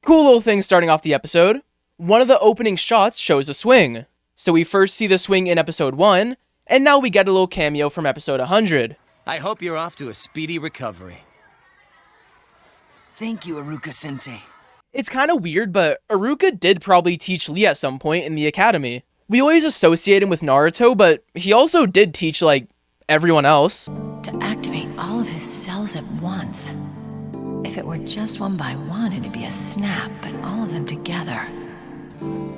Cool little thing starting off the episode. One of the opening shots shows a swing. So we first see the swing in episode 1, and now we get a little cameo from episode 100. I hope you're off to a speedy recovery. Thank you, Iruka-sensei. It's kind of weird, but Iruka did probably teach Lee at some point in the academy. We always associate him with Naruto, but he also did teach, like, everyone else. To activate all of his cells at once. If it were just one by one, it'd be a snap, but all of them together.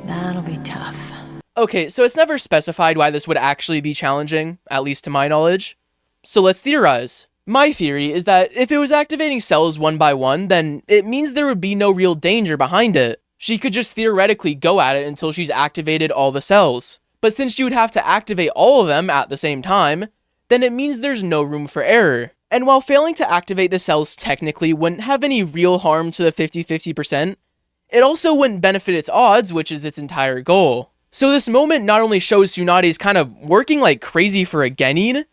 That'll be tough. Okay, so it's never specified why this would actually be challenging, at least to my knowledge. So let's theorize. My theory is that if it was activating cells one by one, then it means there would be no real danger behind it. She could just theoretically go at it until she's activated all the cells. But since she would have to activate all of them at the same time, then it means there's no room for error. And while failing to activate the cells technically wouldn't have any real harm to the 50-50%, it also wouldn't benefit its odds, which is its entire goal. So this moment not only shows Tsunade's kind of working like crazy for a genin,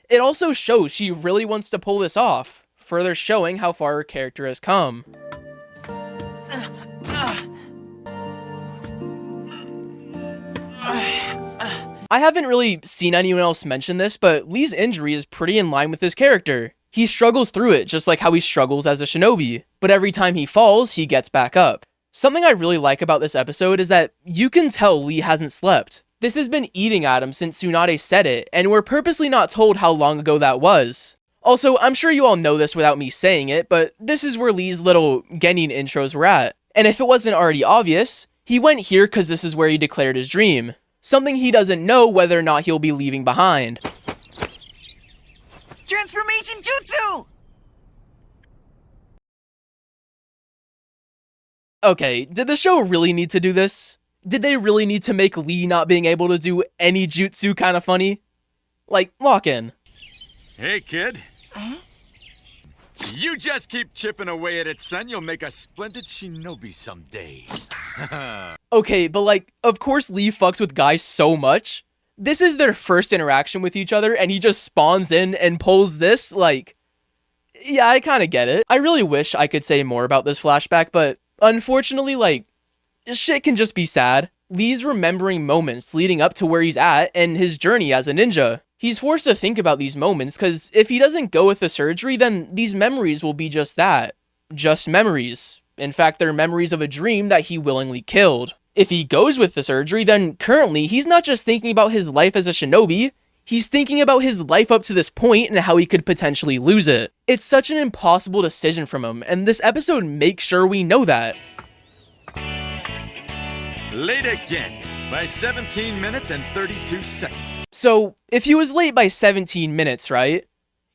it also shows she really wants to pull this off, further showing how far her character has come. I haven't really seen anyone else mention this, but Lee's injury is pretty in line with his character. He struggles through it, just like how he struggles as a shinobi, but every time he falls, he gets back up. Something I really like about this episode is that you can tell Lee hasn't slept. This has been eating at him since Tsunade said it, and we're purposely not told how long ago that was. Also, I'm sure you all know this without me saying it, but this is where Lee's little genin intros were at. And if it wasn't already obvious, he went here because this is where he declared his dream. Something he doesn't know whether or not he'll be leaving behind. Transformation Jutsu! Okay, did the show really need to do this? Did they really need to make Lee not being able to do any jutsu kind of funny? Like, lock in. Hey, kid. Huh? You just keep chipping away at it, son. You'll make a splendid shinobi someday. Okay, but like, of course Lee fucks with Guy so much. This is their first interaction with each other, and he just spawns in and pulls this, like... Yeah, I kinda get it. I really wish I could say more about this flashback, but unfortunately, like, shit can just be sad. Lee's remembering moments leading up to where he's at and his journey as a ninja. He's forced to think about these moments, because if he doesn't go with the surgery, then these memories will be just that. Just memories. In fact, they're memories of a dream that he willingly killed. If he goes with the surgery, then currently he's not just thinking about his life as a shinobi, he's thinking about his life up to this point and how he could potentially lose it. It's such an impossible decision from him, and this episode makes sure we know that. Late again, by 17 minutes and 32 seconds. So, if he was late by 17 minutes, right?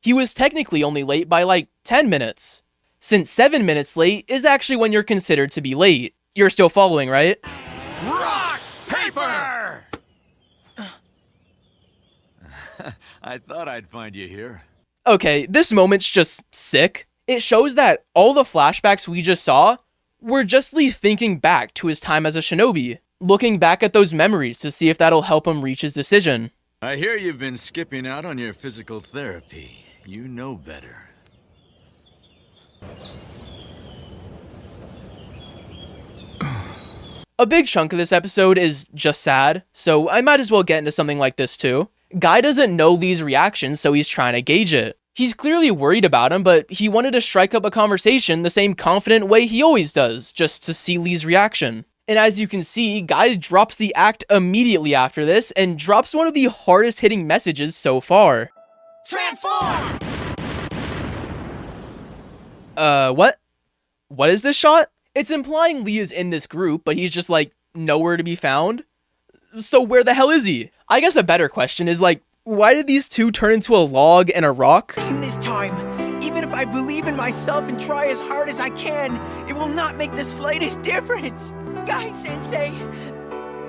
He was technically only late by like 10 minutes. Since 7 minutes late is actually when you're considered to be late. You're still following, right? Rock! Paper! I thought I'd find you here. Okay, this moment's just sick. It shows that all the flashbacks we just saw were just Lee thinking back to his time as a shinobi, looking back at those memories to see if that'll help him reach his decision. I hear you've been skipping out on your physical therapy. You know better. A big chunk of this episode is just sad, so I might as well get into something like this too. Guy doesn't know Lee's reaction, so he's trying to gauge it. He's clearly worried about him, but he wanted to strike up a conversation the same confident way he always does, just to see Lee's reaction. And as you can see, Guy drops the act immediately after this, and drops one of the hardest hitting messages so far. Transform! What? What is this shot? It's implying Lee is in this group, but he's just like, nowhere to be found? So where the hell is he? I guess a better question is like, why did these two turn into a log and a rock? This time, even if I believe in myself and try as hard as I can, it will not make the slightest difference. Guy Sensei,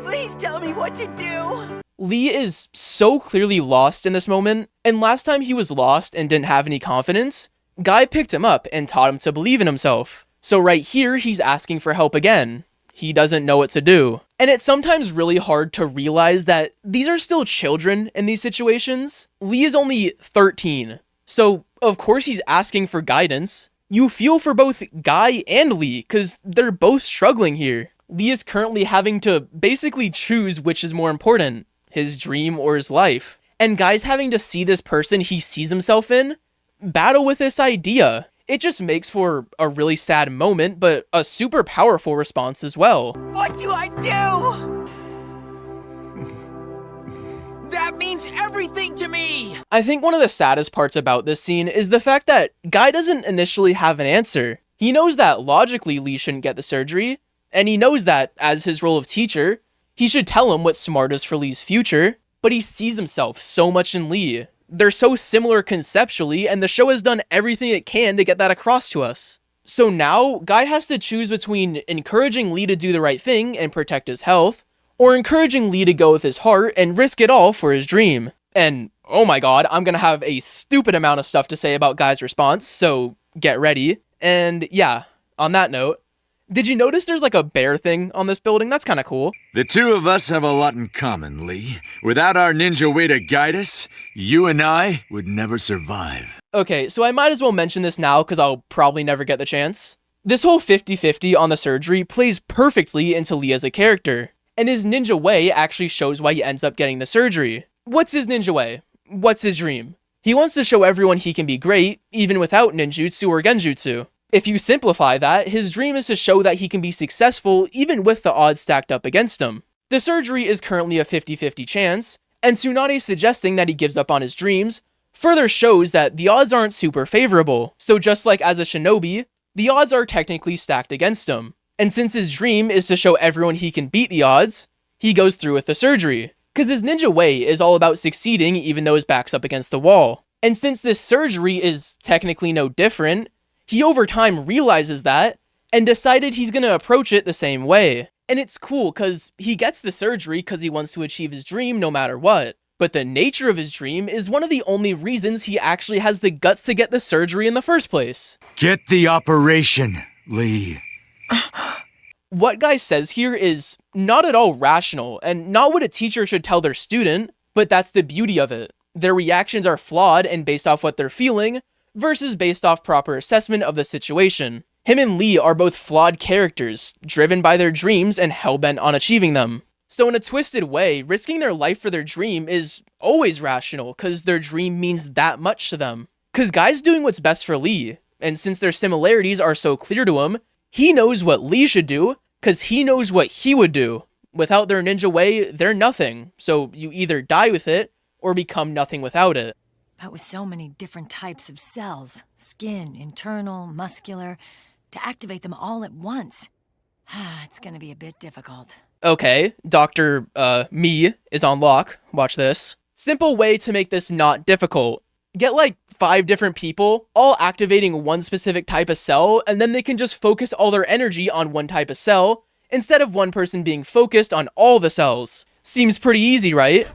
please tell me what to do. Lee is so clearly lost in this moment, and last time he was lost and didn't have any confidence, Guy picked him up and taught him to believe in himself. So right here, he's asking for help again. He doesn't know what to do. And it's sometimes really hard to realize that these are still children in these situations. Lee is only 13, so of course he's asking for guidance. You feel for both Guy and Lee, because they're both struggling here. Lee is currently having to basically choose which is more important, his dream or his life. And Guy's having to see this person he sees himself in battle with this idea. It just makes for a really sad moment, but a super powerful response as well. What do I do? That means everything to me! I think one of the saddest parts about this scene is the fact that Guy doesn't initially have an answer. He knows that logically Lee shouldn't get the surgery, and he knows that, as his role of teacher, he should tell him what's smartest for Lee's future, but he sees himself so much in Lee. They're so similar conceptually, and the show has done everything it can to get that across to us. So now, Guy has to choose between encouraging Lee to do the right thing and protect his health, or encouraging Lee to go with his heart and risk it all for his dream. And, oh my god, I'm gonna have a stupid amount of stuff to say about Guy's response, so get ready. And yeah, on that note, did you notice there's like a bear thing on this building? That's kinda cool. The two of us have a lot in common, Lee. Without our ninja way to guide us, you and I would never survive. Okay, so I might as well mention this now because I'll probably never get the chance. This whole 50-50 on the surgery plays perfectly into Lee as a character. And his ninja way actually shows why he ends up getting the surgery. What's his ninja way? What's his dream? He wants to show everyone he can be great, even without ninjutsu or genjutsu. If you simplify that, his dream is to show that he can be successful even with the odds stacked up against him. The surgery is currently a 50-50 chance, and Tsunade suggesting that he gives up on his dreams further shows that the odds aren't super favorable. So just like as a shinobi, the odds are technically stacked against him. And since his dream is to show everyone he can beat the odds, he goes through with the surgery. Cause his ninja way is all about succeeding even though his back's up against the wall. And since this surgery is technically no different, he over time realizes that, and decided he's gonna approach it the same way. And it's cool cause he gets the surgery cause he wants to achieve his dream no matter what. But the nature of his dream is one of the only reasons he actually has the guts to get the surgery in the first place. Get the operation, Lee. What Guy says here is not at all rational, and not what a teacher should tell their student, but that's the beauty of it. Their reactions are flawed and based off what they're feeling, versus based off proper assessment of the situation. Him and Lee are both flawed characters, driven by their dreams and hellbent on achieving them. So in a twisted way, risking their life for their dream is always rational, cause their dream means that much to them. Cause Guy's doing what's best for Lee, and since their similarities are so clear to him, he knows what Lee should do, cause he knows what he would do. Without their ninja way, they're nothing, so you either die with it, or become nothing without it. But with so many different types of cells, skin, internal, muscular, to activate them all at once, it's gonna be a bit difficult. Okay, Dr. Me is on lock. Watch this. Simple way to make this not difficult. Get like 5 different people, all activating one specific type of cell, and then they can just focus all their energy on one type of cell, instead of one person being focused on all the cells. Seems pretty easy, right?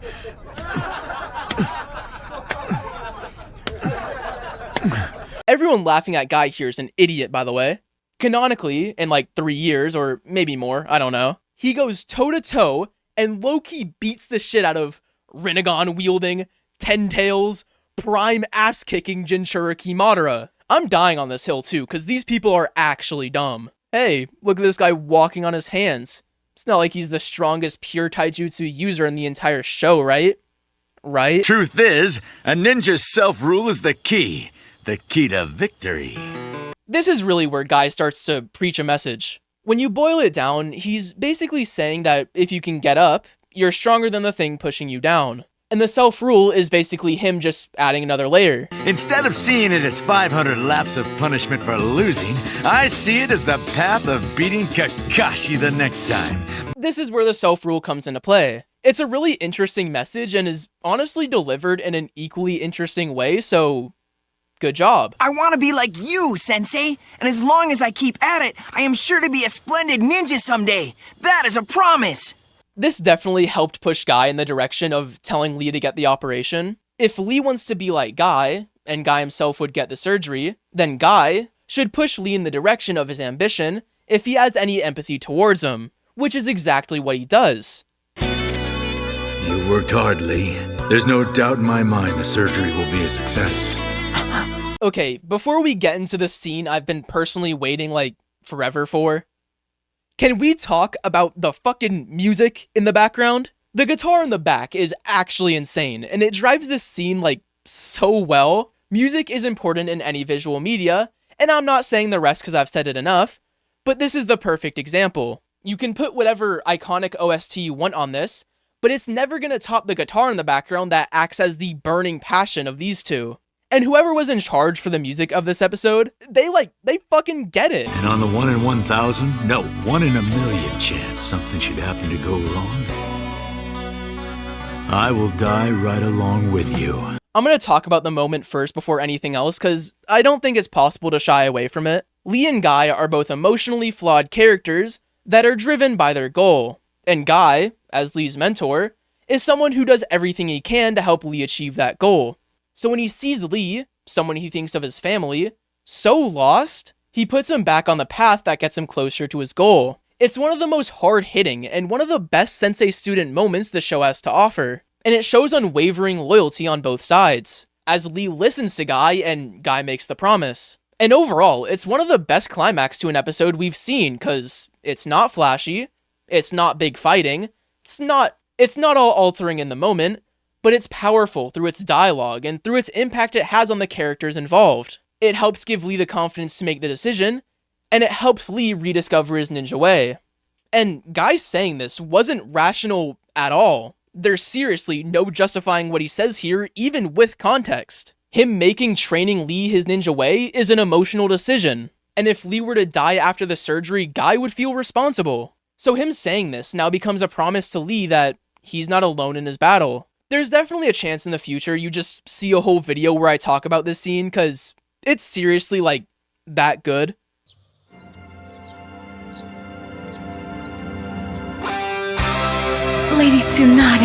Everyone laughing at Guy here is an idiot, by the way. Canonically, in like 3 years, or maybe more, I don't know, he goes toe-to-toe and low-key beats the shit out of Rinnegan-wielding, Ten-Tails, prime ass-kicking Jinchuriki Madara. I'm dying on this hill too, because these people are actually dumb. Hey, look at this guy walking on his hands. It's not like he's the strongest pure taijutsu user in the entire show, right? Right? Truth is, a ninja's self-rule is the key to victory. This is really where Guy starts to preach a message. When you boil it down, he's basically saying that if you can get up, you're stronger than the thing pushing you down. And the self-rule is basically him just adding another layer. Instead of seeing it as 500 laps of punishment for losing, I see it as the path of beating Kakashi the next time. This is where the self-rule comes into play. It's a really interesting message and is honestly delivered in an equally interesting way, so good job. I want to be like you, Sensei, and as long as I keep at it, I am sure to be a splendid ninja someday. That is a promise. This definitely helped push Guy in the direction of telling Lee to get the operation. If Lee wants to be like Guy, and Guy himself would get the surgery, then Guy should push Lee in the direction of his ambition if he has any empathy towards him, which is exactly what he does. You worked hard, Lee. There's no doubt in my mind the surgery will be a success. Okay, before we get into the scene I've been personally waiting like forever for, can we talk about the fucking music in the background? The guitar in the back is actually insane, and it drives this scene like so well. Music is important in any visual media, and I'm not saying the rest because I've said it enough, but this is the perfect example. You can put whatever iconic OST you want on this, but it's never gonna top the guitar in the background that acts as the burning passion of these two. And whoever was in charge for the music of this episode, they fucking get it. And on the 1 in 1,000, no, 1 in a million chance something should happen to go wrong, I will die right along with you. I'm gonna talk about the moment first before anything else, because I don't think it's possible to shy away from it. Lee and Guy are both emotionally flawed characters that are driven by their goal. And Guy, as Lee's mentor, is someone who does everything he can to help Lee achieve that goal. So when he sees Lee, someone he thinks of as family, so lost, he puts him back on the path that gets him closer to his goal. It's one of the most hard-hitting and one of the best sensei-student moments the show has to offer, and it shows unwavering loyalty on both sides, as Lee listens to Guy and Guy makes the promise. And overall, it's one of the best climax to an episode we've seen, cause it's not flashy, it's not big fighting, it's not all altering in the moment, but it's powerful through its dialogue and through its impact it has on the characters involved. It helps give Lee the confidence to make the decision, and it helps Lee rediscover his ninja way. And Guy saying this wasn't rational at all. There's seriously no justifying what he says here, even with context. Him making training Lee his ninja way is an emotional decision, and if Lee were to die after the surgery, Guy would feel responsible. So him saying this now becomes a promise to Lee that he's not alone in his battle. There's definitely a chance in the future you just see a whole video where I talk about this scene, cause it's seriously like that good. Lady Tsunade.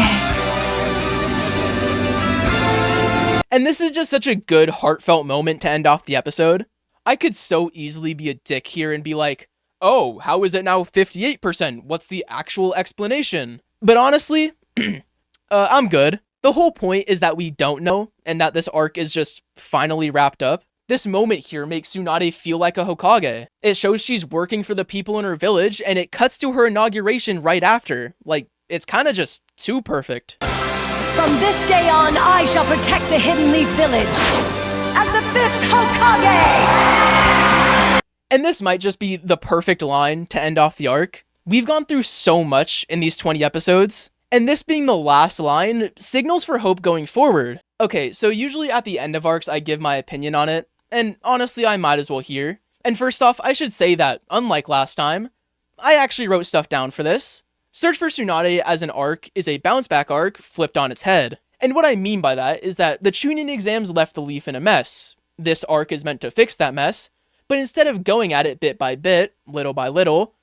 And this is just such a good, heartfelt moment to end off the episode. I could so easily be a dick here and be like, oh, how is it now 58%? What's the actual explanation? But honestly, I'm good. The whole point is that we don't know, and that this arc is just finally wrapped up. This moment here makes Tsunade feel like a Hokage. It shows she's working for the people in her village, and it cuts to her inauguration right after. Like, it's kinda just too perfect. From this day on, I shall protect the Hidden Leaf Village as the 5th Hokage! And this might just be the perfect line to end off the arc. We've gone through so much in these 20 episodes, and this being the last line signals for hope going forward. Okay, so usually at the end of arcs I give my opinion on it, and honestly I might as well here. And first off, I should say that, unlike last time, I actually wrote stuff down for this. Search for Tsunade as an arc is a bounce back arc flipped on its head. And what I mean by that is that the Chunin exams left the Leaf in a mess. This arc is meant to fix that mess, but instead of going at it bit by bit, little by little,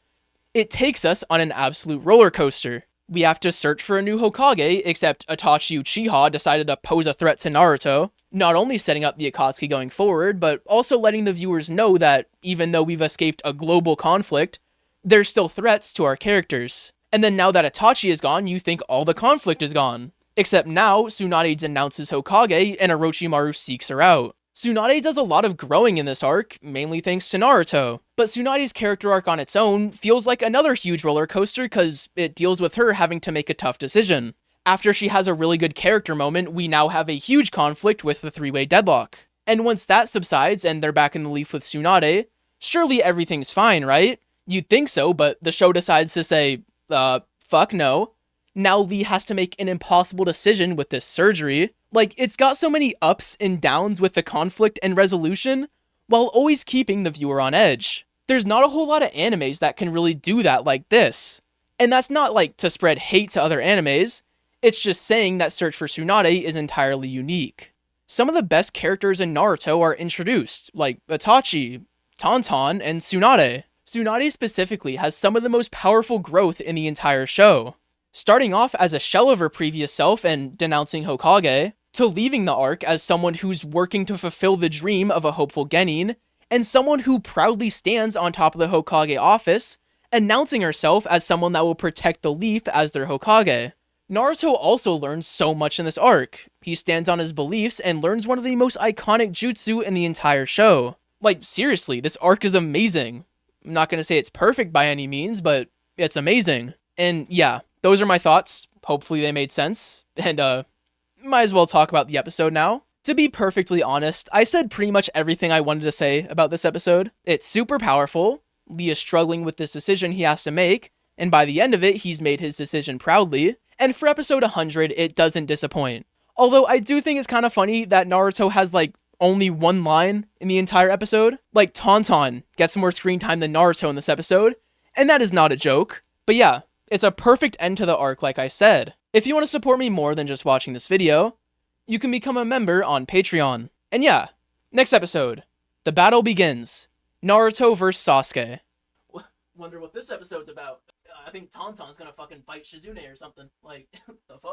it takes us on an absolute roller coaster. We have to search for a new Hokage, except Itachi Uchiha decided to pose a threat to Naruto, not only setting up the Akatsuki going forward, but also letting the viewers know that even though we've escaped a global conflict, there's still threats to our characters. And then now that Itachi is gone, you think all the conflict is gone. Except now, Tsunade denounces Hokage and Orochimaru seeks her out. Tsunade does a lot of growing in this arc, mainly thanks to Naruto. But Tsunade's character arc on its own feels like another huge roller coaster because it deals with her having to make a tough decision. After she has a really good character moment, we now have a huge conflict with the three-way deadlock. And once that subsides and they're back in the Leaf with Tsunade, surely everything's fine, right? You'd think so, but the show decides to say, fuck no. Now Lee has to make an impossible decision with this surgery. Like, it's got so many ups and downs with the conflict and resolution, while always keeping the viewer on edge. There's not a whole lot of animes that can really do that like this. And that's not like to spread hate to other animes, it's just saying that Search for Tsunade is entirely unique. Some of the best characters in Naruto are introduced, like Itachi, Tauntaun, and Tsunade. Tsunade specifically has some of the most powerful growth in the entire show. Starting off as a shell of her previous self and denouncing Hokage, to leaving the arc as someone who's working to fulfill the dream of a hopeful genin, and someone who proudly stands on top of the Hokage office, announcing herself as someone that will protect the Leaf as their Hokage. Naruto also learns so much in this arc. He stands on his beliefs and learns one of the most iconic jutsu in the entire show. Like, seriously, this arc is amazing. I'm not gonna say it's perfect by any means, but it's amazing. And yeah, those are my thoughts. Hopefully they made sense. And might as well talk about the episode now. To be perfectly honest, I said pretty much everything I wanted to say about this episode. It's super powerful. Lee is struggling with this decision he has to make, and by the end of it, he's made his decision proudly. And for episode 100, it doesn't disappoint. Although I do think it's kind of funny that Naruto has like only one line in the entire episode. Like Tauntaun gets more screen time than Naruto in this episode, and that is not a joke. But yeah, it's a perfect end to the arc like I said. If you want to support me more than just watching this video, you can become a member on Patreon. And yeah, next episode, the battle begins. Naruto vs Sasuke. Wonder what this episode's about. I think Tauntaun's gonna fucking fight Shizune or something. Like, the fuck?